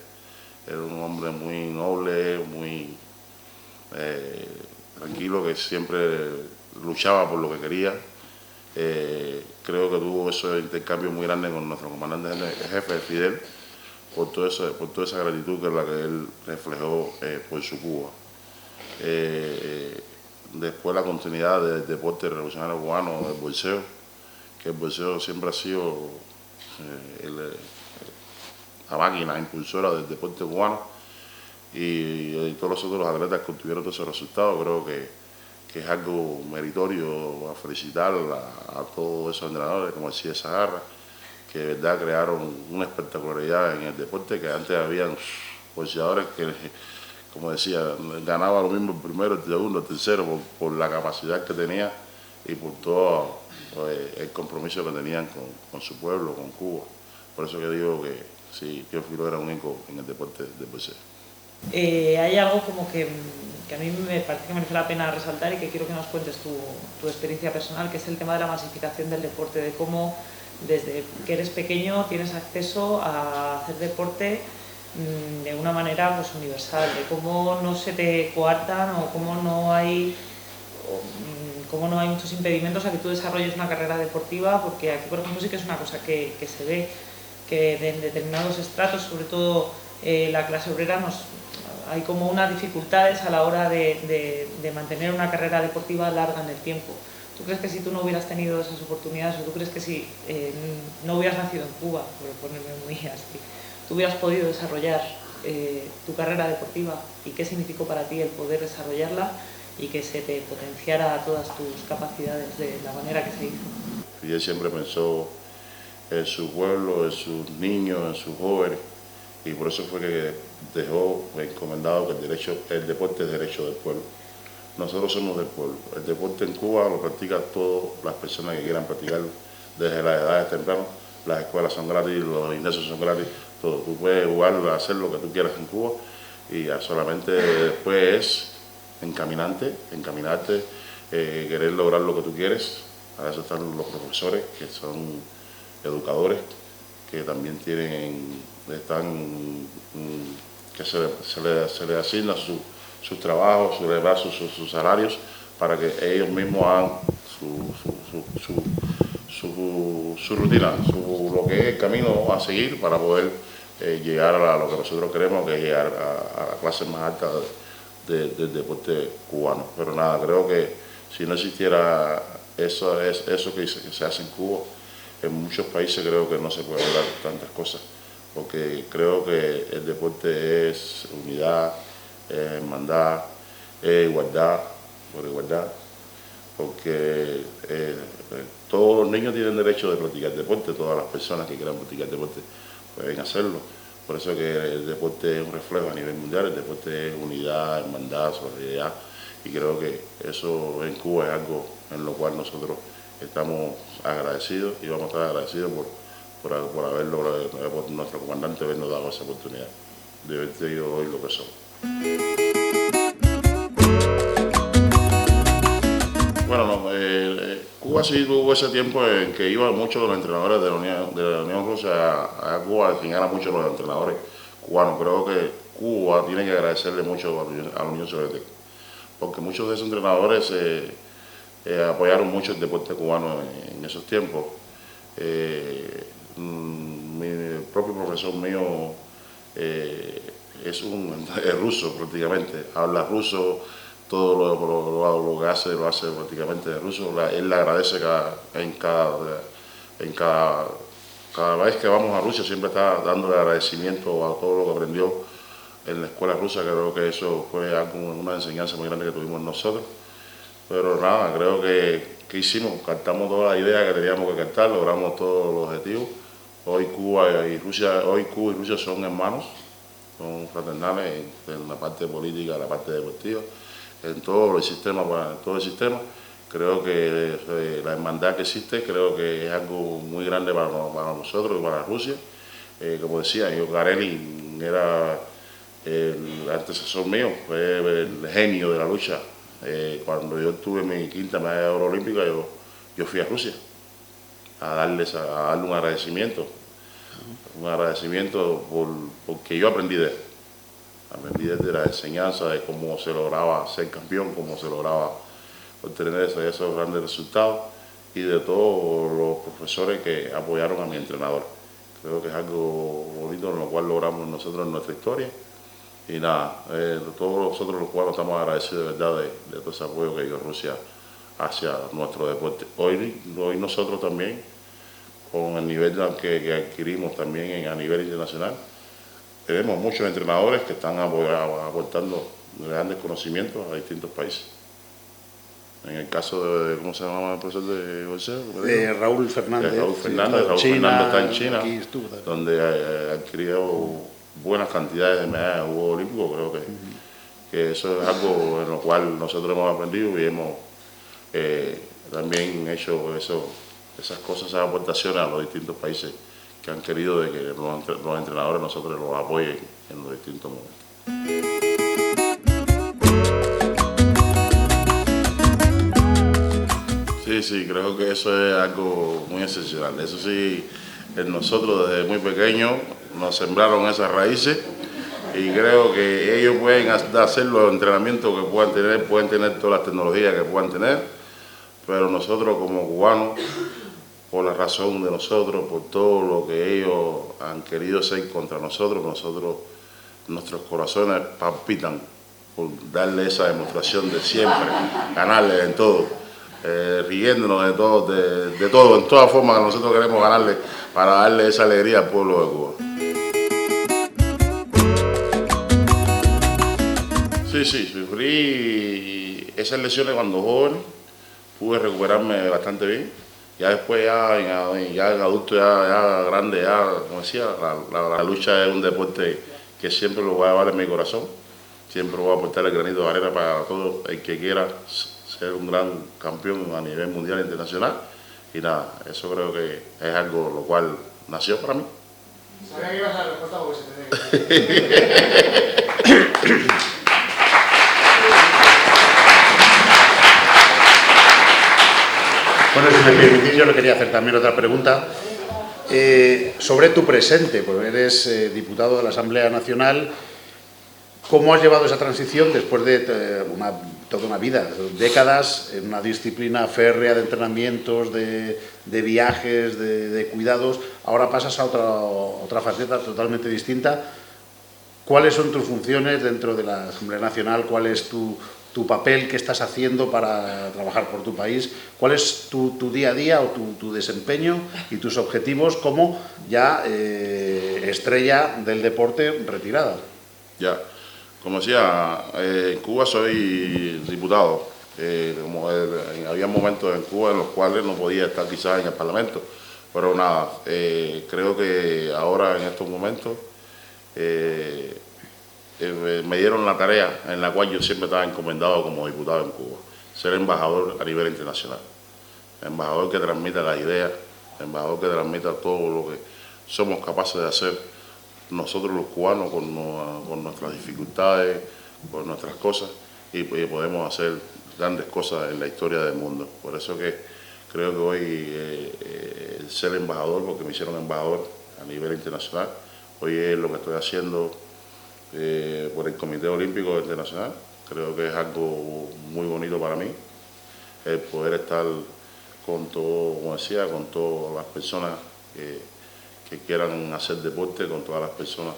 Era un hombre muy noble, muy tranquilo, que siempre luchaba por lo que quería. Creo que tuvo ese intercambio muy grande con nuestro comandante jefe Fidel, por toda esa gratitud que es la que él reflejó por su Cuba. Después la continuidad del deporte revolucionario cubano, del boxeo, que el boxeo siempre ha sido la máquina impulsora del deporte cubano, y todos los otros atletas que obtuvieron todos esos resultados. Creo que es algo meritorio a felicitar a todos esos entrenadores, como decía Sagarra, que de verdad crearon una espectacularidad en el deporte, que antes habían boxeadores que, como decía, ganaba lo mismo el primero, el segundo, el tercero, por la capacidad que tenía y por todo el compromiso que tenían con su pueblo, con Cuba. Por eso que digo que sí, Teófilo era un ícono en el deporte del boxeo. Hay algo como que a mí me parece que merece la pena resaltar y que quiero que nos cuentes tu experiencia personal, que es el tema de la masificación del deporte, de cómo desde que eres pequeño tienes acceso a hacer deporte de una manera pues universal, de cómo no se te coartan o cómo no hay muchos impedimentos a que tú desarrolles una carrera deportiva, porque aquí por ejemplo sí que es una cosa que se ve, que en determinados estratos, sobre todo la clase obrera, hay como unas dificultades a la hora de mantener una carrera deportiva larga en el tiempo. ¿Tú crees que si tú no hubieras tenido esas oportunidades, o tú crees que si no hubieras nacido en Cuba, por ponerme muy así, tú hubieras podido desarrollar tu carrera deportiva? ¿Y qué significó para ti el poder desarrollarla y que se te potenciara todas tus capacidades de la manera que se hizo? Fidel siempre pensó en su pueblo, en sus niños, en sus jóvenes, y por eso fue que dejó encomendado que el deporte es derecho del pueblo. Nosotros somos del pueblo. El deporte en Cuba lo practican todas las personas que quieran practicarlo desde las edades tempranas. Las escuelas son gratis, los gimnasios son gratis, todo. Tú puedes jugar, hacer lo que tú quieras en Cuba, y solamente después es encaminarte, querer lograr lo que tú quieres. A eso están los profesores, que son educadores, que también que se les asigna sus trabajos, sus salarios, para que ellos mismos hagan su rutina, lo que es el camino a seguir para poder llegar a lo que nosotros queremos, que es llegar a la clase más alta del deporte cubano. Pero nada, creo que si no existiera eso que se hace en Cuba, en muchos países creo que no se puede lograr tantas cosas, porque creo que el deporte es unidad, hermandad, igualdad, porque todos los niños tienen derecho de practicar deporte, todas las personas que quieran practicar deporte pueden hacerlo. Por eso que el deporte es un reflejo a nivel mundial, el deporte es unidad, hermandad, solidaridad, y creo que eso en Cuba es algo en lo cual nosotros estamos agradecidos y vamos a estar agradecidos por haberlo, por nuestro comandante habernos dado esa oportunidad de haber tenido hoy lo que somos. Bueno, Cuba sí tuvo ese tiempo en que iban muchos los entrenadores de la Unión Rusa a Cuba, al final a muchos los entrenadores cubanos. Creo que Cuba tiene que agradecerle mucho a la Unión Soviética, porque muchos de esos entrenadores apoyaron mucho el deporte cubano en esos tiempos. Mi propio profesor mío es ruso prácticamente, habla ruso, todo lo que hace lo hace prácticamente de ruso. Él le agradece cada vez que vamos a Rusia, siempre está dando agradecimiento a todo lo que aprendió en la escuela rusa. Creo que eso fue una enseñanza muy grande que tuvimos nosotros. Pero nada, creo que hicimos, captamos toda la idea que teníamos que captar, logramos todos los objetivos. Hoy Cuba y Rusia son hermanos, son fraternales en la parte política, en la parte deportiva, en todo el sistema. Creo que la hermandad que existe, creo que es algo muy grande para nosotros y para Rusia. Como decía, Garelin era el antecesor mío, fue el genio de la lucha. Cuando yo tuve mi quinta medalla de oro olímpica, yo fui a Rusia a darle un agradecimiento. Porque yo aprendí de él. Aprendí desde la enseñanza de cómo se lograba ser campeón, cómo se lograba obtener esos grandes resultados, y de todos los profesores que apoyaron a mi entrenador. Creo que es algo bonito en lo cual logramos nosotros en nuestra historia. Y nada, todos nosotros los cubanos estamos agradecidos de verdad de todo ese apoyo que dio Rusia hacia nuestro deporte. Hoy nosotros también, con el nivel que adquirimos también a nivel internacional, tenemos muchos entrenadores que están aportando grandes conocimientos a distintos países. En el caso de ¿cómo se llama el profesor de boxeo? Raúl Fernández. Raúl Fernández está en China, donde ha adquirido buenas cantidades de medallas de Juegos Olímpicos. Creo que eso es algo en lo cual nosotros hemos aprendido y hemos también hecho esas cosas, esas aportaciones a los distintos países que han querido de que los entrenadores nosotros los apoyen en los distintos momentos. Sí, creo que eso es algo muy excepcional. Eso sí, nosotros desde muy pequeños nos sembraron esas raíces, y creo que ellos pueden hacer los entrenamientos que pueden tener todas las tecnologías que puedan tener, pero nosotros como cubanos, por la razón de nosotros, por todo lo que ellos han querido hacer contra nosotros, nuestros corazones palpitan por darle esa demostración de siempre, ganarles en todo. Riéndonos de todo, en todas formas que nosotros queremos ganarle para darle esa alegría al pueblo de Cuba. Sí, sufrí esas lesiones cuando joven, pude recuperarme bastante bien. Ya después, ya en adulto, ya grande, como decía, la lucha es un deporte que siempre lo voy a llevar en mi corazón. Siempre voy a aportar el granito de arena para todo el que quiera ser un gran campeón a nivel mundial e internacional. Y nada, eso creo que es algo lo cual nació para mí. Sabía que ibas a la respuesta porque se te Bueno, si me permitís, yo le quería hacer también otra pregunta sobre tu presente, porque eres diputado de la Asamblea Nacional. ¿Cómo has llevado esa transición después de toda una vida, décadas, en una disciplina férrea de entrenamientos, de viajes, de cuidados? Ahora pasas a otra faceta totalmente distinta. ¿Cuáles son tus funciones dentro de la Asamblea Nacional? ¿Cuál es tu papel que estás haciendo para trabajar por tu país? ¿Cuál es tu día a día o tu desempeño y tus objetivos como ya estrella del deporte retirada? Ya. Como decía, en Cuba soy diputado. Había momentos en Cuba en los cuales no podía estar quizás en el Parlamento, pero nada, creo que ahora en estos momentos me dieron la tarea en la cual yo siempre estaba encomendado como diputado en Cuba, ser embajador a nivel internacional, embajador que transmita la idea, embajador que transmita todo lo que somos capaces de hacer nosotros los cubanos con nuestras dificultades, con nuestras cosas, y podemos hacer grandes cosas en la historia del mundo. Por eso que creo que hoy ser embajador, porque me hicieron embajador a nivel internacional, hoy es lo que estoy haciendo por el Comité Olímpico Internacional. Creo que es algo muy bonito para mí. el poder estar con todo, como decía, con todas las personas que quieran hacer deporte, con todas las personas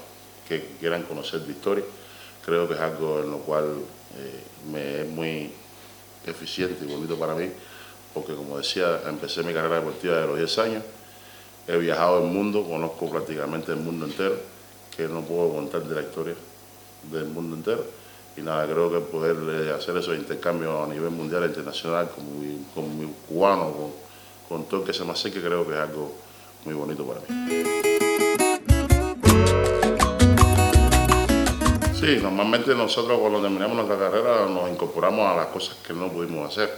que quieran conocer de historia. Creo que es algo en lo cual me es muy eficiente y bonito para mí, porque como decía, empecé mi carrera deportiva de los 10 años, he viajado el mundo, conozco prácticamente el mundo entero, que no puedo contar de la historia del mundo entero, y nada, creo que poder hacer esos intercambios a nivel mundial e internacional con mi cubano, con todo el que se me acerque, creo que es algo muy bonito para mí. Sí, normalmente nosotros cuando terminamos nuestra carrera nos incorporamos a las cosas que no pudimos hacer.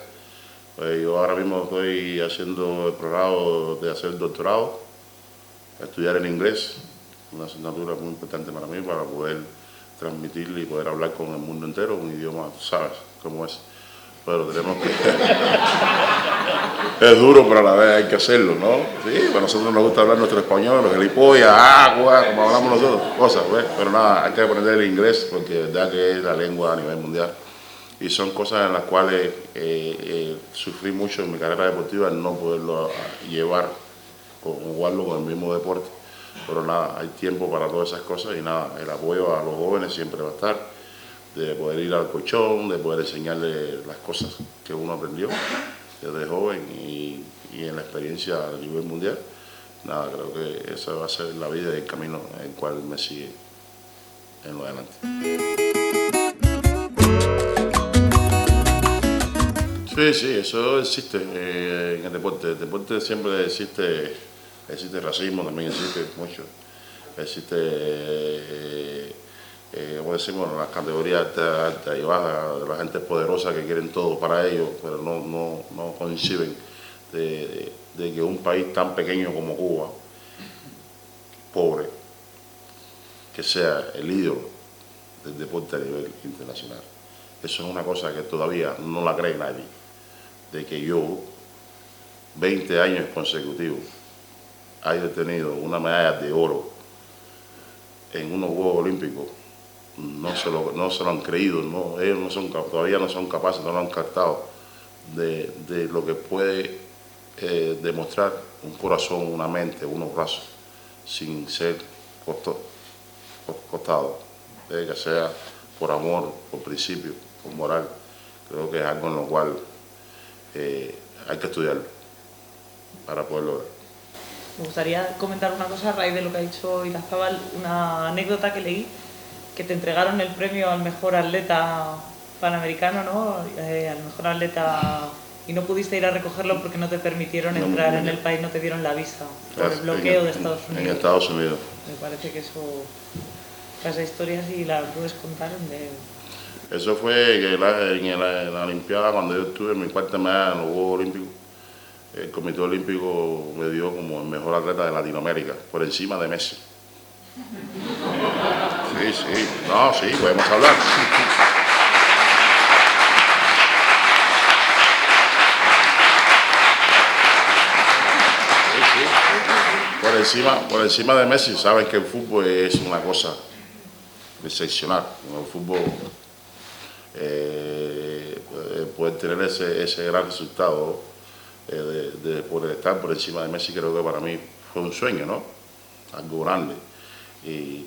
Yo ahora mismo estoy haciendo el programa de hacer el doctorado, estudiar el inglés, una asignatura muy importante para mí para poder transmitir y poder hablar con el mundo entero, un idioma, sabes cómo es. Pero tenemos que... es duro, pero a la vez hay que hacerlo, ¿no? Sí, a nosotros nos gusta hablar nuestro español, los gilipollas, agua, como hablamos nosotros, cosas, ¿ves? Pero nada, hay que aprender el inglés porque de verdad que es la lengua a nivel mundial. Y son cosas en las cuales sufrí mucho en mi carrera deportiva el no poderlo llevar o jugarlo con el mismo deporte. Pero nada, hay tiempo para todas esas cosas y nada, el apoyo a los jóvenes siempre va a estar, de poder ir al colchón, de poder enseñarles las cosas que uno aprendió desde joven y en la experiencia a nivel mundial. Nada, creo que esa va a ser la vida y el camino en el cual me sigue en lo adelante. Sí, eso existe en el deporte. El deporte siempre existe racismo, también existe mucho. Existe, como decimos, las categorías altas y bajas, de la gente poderosa que quieren todo para ellos, pero no coinciden de que un país tan pequeño como Cuba, pobre, que sea el ídolo del deporte a nivel internacional. Eso es una cosa que todavía no la cree nadie, de que yo, 20 años consecutivos, haya tenido una medalla de oro en unos Juegos Olímpicos. No se lo han creído, ¿no? Ellos todavía no son capaces, no lo han captado de lo que puede demostrar un corazón, una mente, unos brazos, sin ser costado, que sea por amor, por principio, por moral. Creo que es algo en lo cual hay que estudiarlo para poder lograr. Me gustaría comentar una cosa a raíz de lo que ha dicho Irarzábal, una anécdota que leí, que te entregaron el premio al mejor atleta panamericano, ¿no? Al mejor atleta, y no pudiste ir a recogerlo porque no te permitieron entrar en el país, no te dieron la visa por el bloqueo de Estados Unidos. En Estados Unidos. Me parece que esa historia sí la puedes contar. Eso fue en la Olimpiada, cuando yo estuve en mi cuarta medalla en los Juegos Olímpicos. El Comité Olímpico me dio como el mejor atleta de Latinoamérica, por encima de Messi. Sí, podemos hablar. Por encima de Messi. Saben que el fútbol es una cosa excepcional. El fútbol, poder tener ese gran resultado de poder estar por encima de Messi, creo que para mí fue un sueño, ¿no? Algo grande. Y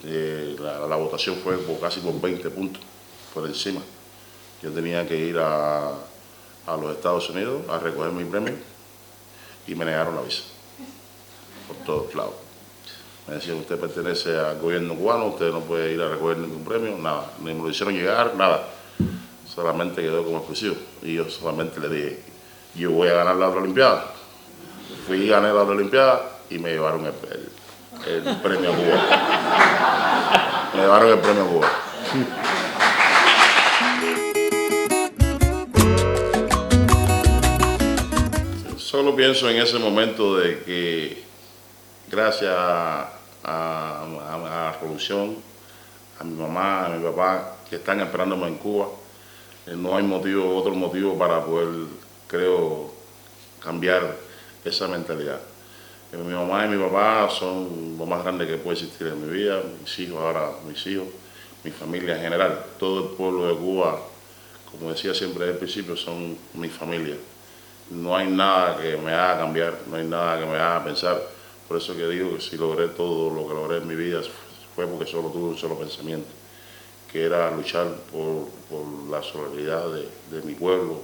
la votación fue casi por 20 puntos por encima. Yo tenía que ir a los Estados Unidos a recoger mi premio y me negaron la visa por todos lados. Me decían, usted pertenece al gobierno cubano, usted no puede ir a recoger ningún premio, nada, ni me lo hicieron llegar, nada. Solamente quedó como exclusivo. Y yo solamente le dije, yo voy a ganar la otra Olimpiada. Fui y gané la otra Olimpiada y me llevaron el premio a Cuba. Me llevaron el premio a Cuba. Solo pienso en ese momento de que gracias a la revolución, a mi mamá, a mi papá, que están esperándome en Cuba, no hay otro motivo para poder, creo, cambiar esa mentalidad. Mi mamá y mi papá son lo más grande que puede existir en mi vida, mis hijos, mi familia en general. Todo el pueblo de Cuba, como decía siempre desde el principio, son mi familia. no hay nada que me haga cambiar, no hay nada que me haga pensar. Por eso que digo que si logré todo lo que logré en mi vida fue porque solo tuve un solo pensamiento, que era luchar por la solidaridad de mi pueblo,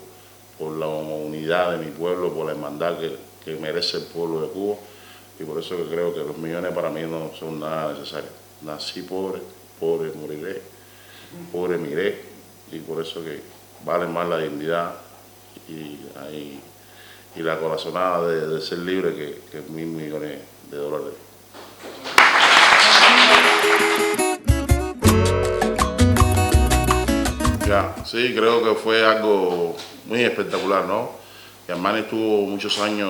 por la unidad de mi pueblo, por la hermandad que merece el pueblo de Cuba, y por eso que creo que los millones para mí no son nada necesarios. Nací pobre, pobre moriré, pobre miré, y por eso que vale más la dignidad y la corazonada de ser libre que 1.000 millones de dólares. Ya, sí, creo que fue algo muy espectacular, ¿no? Armani estuvo muchos años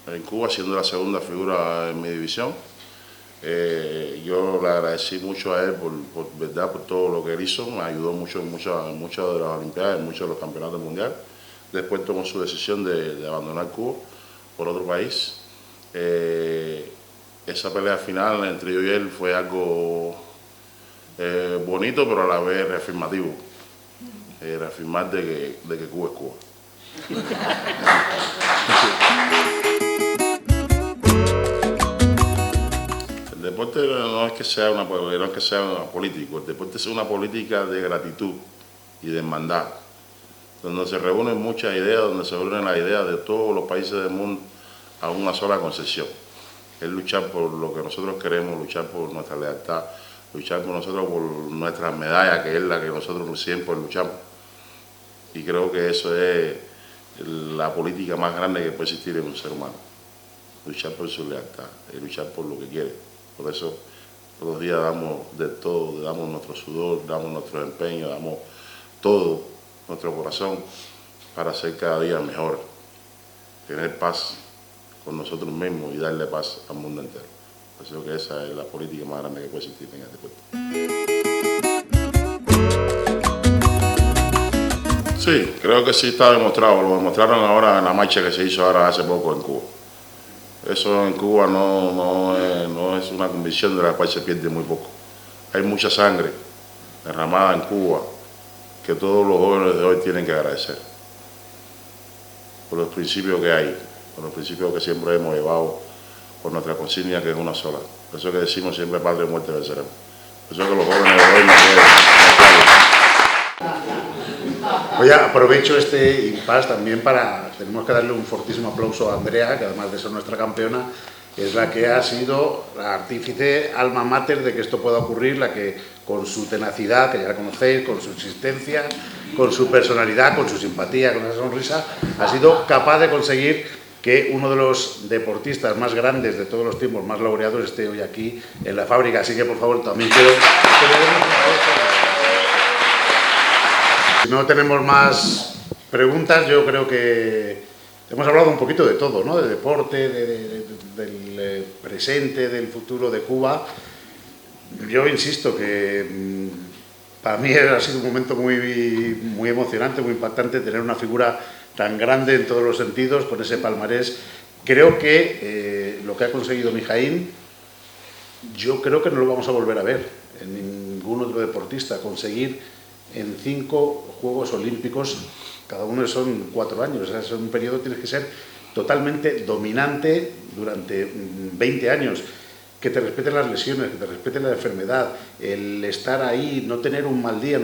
en Cuba siendo la segunda figura en mi división. Yo le agradecí mucho a él por todo lo que él hizo, me ayudó mucho en muchas de las Olimpiadas, en muchos de los campeonatos mundiales. Después tomó su decisión de abandonar Cuba por otro país. Esa pelea final entre yo y él fue algo bonito, pero a la vez reafirmativo. Reafirmar de que Cuba es Cuba. El deporte no es que sea político, el deporte es una política de gratitud y de hermandad, donde se reúnen muchas ideas, donde se reúnen las ideas de todos los países del mundo a una sola concepción. Es luchar por lo que nosotros queremos, luchar por nuestra lealtad, luchar por nosotros por nuestras medallas, que es la que nosotros siempre luchamos. Y creo que eso es la política más grande que puede existir en un ser humano. Luchar por su lealtad, luchar por lo que quiere. Por eso todos los días damos de todo, damos nuestro sudor, damos nuestro empeño, damos todo nuestro corazón para ser cada día mejor, tener paz con nosotros mismos y darle paz al mundo entero. Por eso que esa es la política más grande que puede existir en este deporte. Sí, creo que sí está demostrado, lo demostraron ahora en la marcha que se hizo ahora hace poco en Cuba. Eso en Cuba no es una convicción de la cual se pierde muy poco. Hay mucha sangre derramada en Cuba que todos los jóvenes de hoy tienen que agradecer por los principios que hay, por los principios que siempre hemos llevado, por nuestra consigna que es una sola. Por eso que decimos siempre patria y muerte venceremos. Por eso que los jóvenes de hoy no pueden. Oye, aprovecho este impasse también tenemos que darle un fortísimo aplauso a Andrea, que además de ser nuestra campeona, es la que ha sido la artífice, alma mater de que esto pueda ocurrir, la que con su tenacidad, que ya la conocéis, con su existencia, con su personalidad, con su simpatía, con esa sonrisa, ha sido capaz de conseguir que uno de los deportistas más grandes de todos los tiempos, más laureados, esté hoy aquí en la fábrica. Así que, por favor, también quiero que le demos un aplauso. Si no tenemos más preguntas, yo creo que hemos hablado un poquito de todo, ¿no? De deporte, del presente, del futuro de Cuba. Yo insisto que para mí ha sido un momento muy emocionante, muy impactante tener una figura tan grande en todos los sentidos, con ese palmarés. Creo que lo que ha conseguido Mijaín, yo creo que no lo vamos a volver a ver en ningún otro deportista, conseguir en 5 Juegos Olímpicos, cada uno son 4 años, o sea, es un periodo, tienes que ser totalmente dominante durante 20 años, que te respeten las lesiones, que te respeten la enfermedad, el estar ahí, no tener un mal día,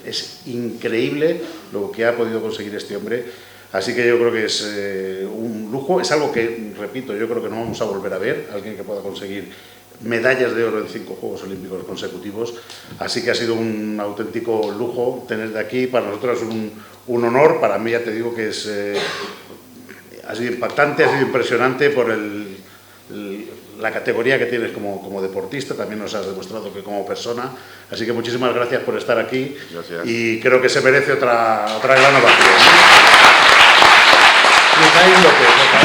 es increíble lo que ha podido conseguir este hombre. Así que yo creo que es un lujo, es algo que, repito, yo creo que no vamos a volver a ver, alguien que pueda conseguir medallas de oro en 5 Juegos Olímpicos consecutivos, así que ha sido un auténtico lujo tener de aquí, para nosotros es un honor, para mí ya te digo que ha sido impactante, ha sido impresionante por la categoría que tienes como deportista, también nos has demostrado que como persona, así que muchísimas gracias por estar aquí. Gracias. Y creo que se merece otra gran ovación. Mijaín López.